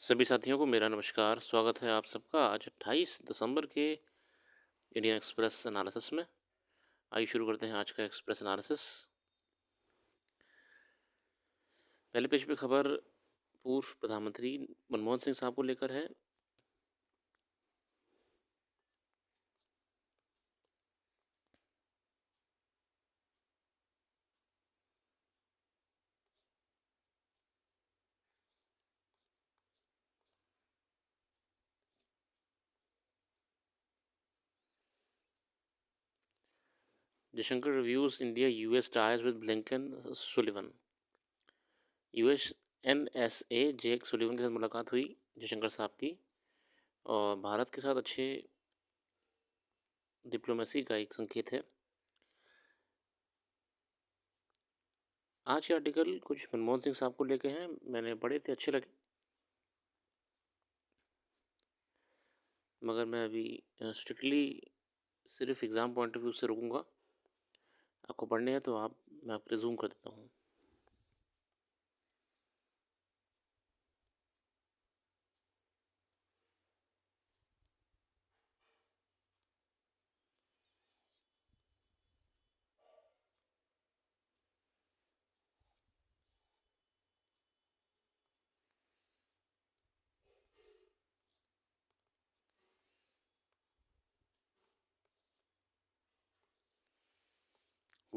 सभी साथियों को मेरा नमस्कार। स्वागत है आप सबका आज 28 दिसंबर के इंडियन एक्सप्रेस एनालिसिस में। आइए शुरू करते हैं आज का एक्सप्रेस एनालिसिस। पहले पेज पे खबर पूर्व प्रधानमंत्री मनमोहन सिंह साहब को लेकर है। Jaishankar reviews India US ties with Blinken Sullivan. US NSA Jake Sullivan के साथ मुलाकात हुई जयशंकर साहब की, और भारत के साथ अच्छे डिप्लोमेसी का एक संकेत है। आज के आर्टिकल कुछ मनमोहन सिंह साहब को लेके हैं, मैंने पढ़े थे, अच्छे लगे, मगर मैं अभी स्ट्रिक्टली सिर्फ एग्ज़ाम पॉइंट ऑफ व्यू से रुकूंगा। आपको पढ़ने हैं तो मैं आपको रिज्यूम कर देता हूँ।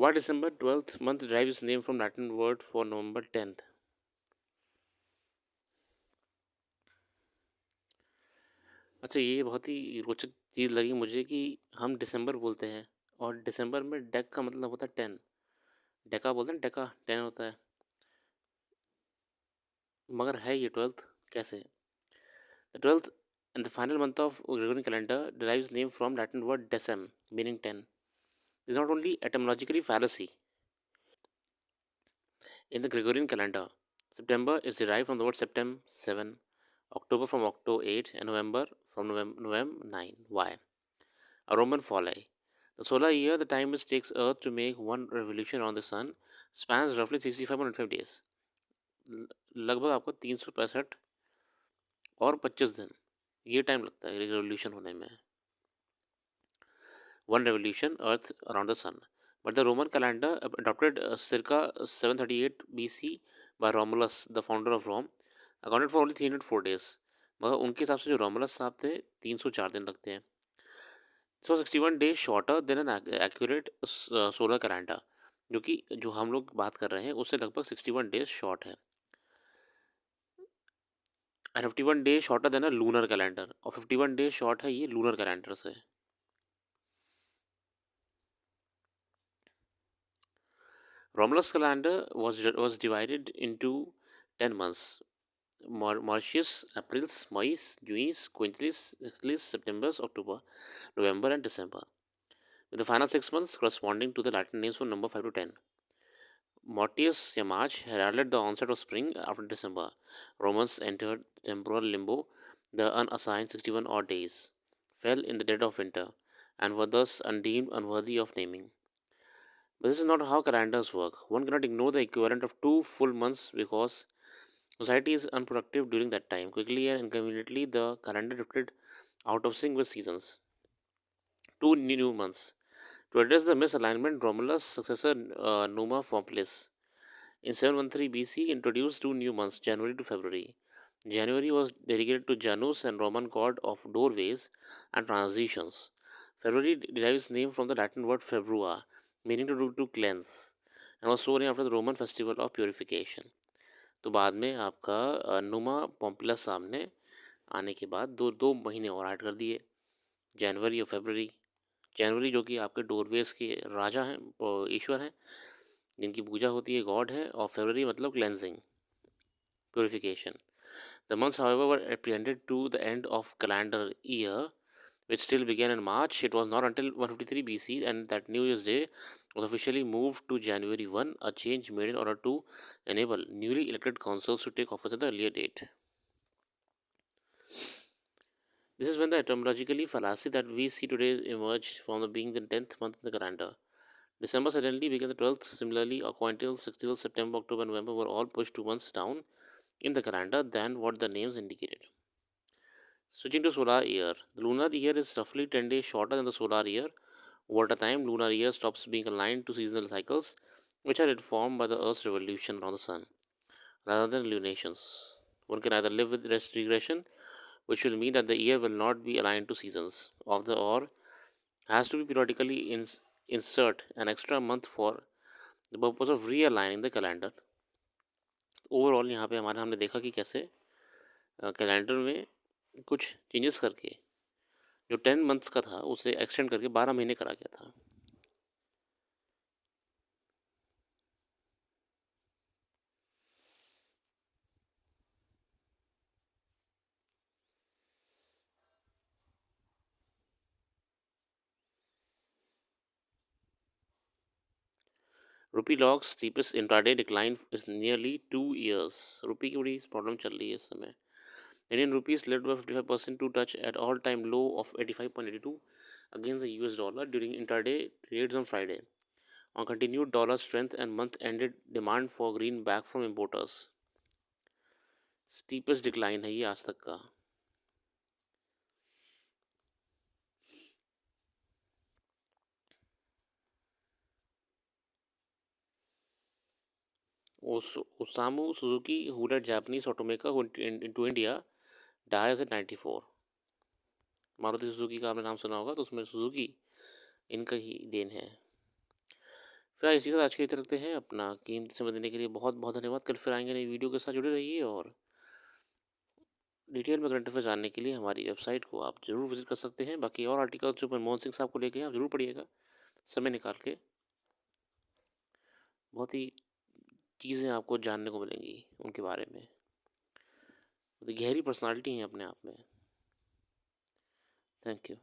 Why December 12th month derives its name from Latin word for November 10th? अच्छा, ये बहुत ही रोचक चीज़ लगी मुझे कि हम दिसंबर बोलते हैं और दिसंबर में डेक का मतलब होता है 10। डेका बोलते हैं, डेका 10 होता है, मगर है ये 12th कैसे? The 12th and the final month of Gregorian calendar derives name from Latin word decem meaning 10. This is not only etymologically fallacy. In the Gregorian calendar, September is derived from the word septem 7, October from Octo 8, and November from November 9. Why? A Roman folly. The solar year, the time it takes Earth to make one revolution around the Sun, spans roughly 65.5 days. लगभग आपको 365 और 25 दिन ये time लगता है revolution होने में. One revolution, Earth around the Sun. But the Roman calendar, adopted circa 738 BC by Romulus, the founder of Rome, accounted for only 304 days. मगर उनके हिसाब से जो रोमुलस साहब थे 304 दिन लगते हैं. So 61 days shorter than an accurate solar calendar, जो कि जो हम लोग बात कर रहे हैं उससे लगभग 61 days short है. And 51 days shorter than a lunar calendar, और 51 days short है ये lunar calendar से. Romulus calendar was divided into 10 months: Martius, Aprils, Mais, Junis, Quintilis, Sextilis, September, October, November, and December, with the final 6 months corresponding to the Latin names from number 5 to 10. Martius March heralded the onset of spring after December. Romans entered temporal limbo. The unassigned 61 odd days fell in the dead of winter and were thus deemed unworthy of naming. But this is not how calendars work. One cannot ignore the equivalent of 2 full months because society is unproductive during that time. Quickly and inconveniently, the calendar drifted out of sync with seasons. 2 new months. To address the misalignment, Romulus' successor Numa Pompilius in 713 BC introduced 2 new months, January to February. January was dedicated to Janus and Roman god of doorways and transitions. February derives name from the Latin word februa, meaning to cleanse, and was so named after the Roman festival of purification. तो बाद में आपका नुमा पॉम्पलस साहब ने आने के बाद दो दो महीने और ऐड कर दिए, जनवरी और फरवरी. जनवरी जो कि आपके डोरवेज के राजा हैं, ईश्वर हैं, जिनकी पूजा होती है, गॉड है, और फरवरी मतलब cleansing, purification. The months, however, were apprehended to the end of calendar year, which still began in March. It was not until 153 BC and that New Year's Day was officially moved to January 1, a change made in order to enable newly elected councils to take office at the earlier date. This is when the etymologically fallacy that we see today emerged from the being the 10th month in the calendar. December suddenly became the 12th. Similarly, Quintiles, Sextiles, September, October, and November were all pushed 2 months down in the calendar than what the names indicated. Switching to solar year, the lunar year is roughly 10 days shorter than the solar year. Over time, lunar year stops being aligned to seasonal cycles, which are informed by the Earth's revolution around the Sun, rather than lunations. One can either live with rest regression, which will mean that the year will not be aligned to seasons of the or has to be periodically insert an extra month for the purpose of realigning the calendar. Overall यहाँ पे हमारे हमने देखा कि कैसे calendar में कुछ changes करके जो 10 मंथ्स का था उसे एक्सटेंड करके 12 महीने करा गया था. Rupee logs steepest intraday decline is nearly 2 years. Rupee की बड़ी प्रॉब्लम चल रही है इस समय. Indian rupee slipped by 55% to touch at all-time low of 85.82 against the US dollar during intraday trades on Friday, on continued dollar strength and month-ended demand for greenback from importers. Steepest decline है ये आज तक का. Osamu Suzuki, who led Japanese automaker into India, dies at 94. Maruti Suzuki का आपने नाम सुना होगा, तो उसमें सुजुकी इनका ही देन है. फिर इसी के साथ आज के लिए रखते हैं. अपना कीमती समय देने के लिए बहुत बहुत धन्यवाद. कल फिर आएंगे नई वीडियो के साथ. जुड़े रहिए और डिटेल में करंट अफेयर जानने के लिए हमारी वेबसाइट को आप जरूर विजिट कर सकते हैं. बाकी और आर्टिकल्स जो मनमोहन सिंह साहब को लेके आप जरूर पढ़िएगा समय निकाल के. बहुत ही चीज़ें आपको जानने को मिलेंगी उनके बारे में. गहरी पर्सनालिटी हैं अपने आप में. Thank you.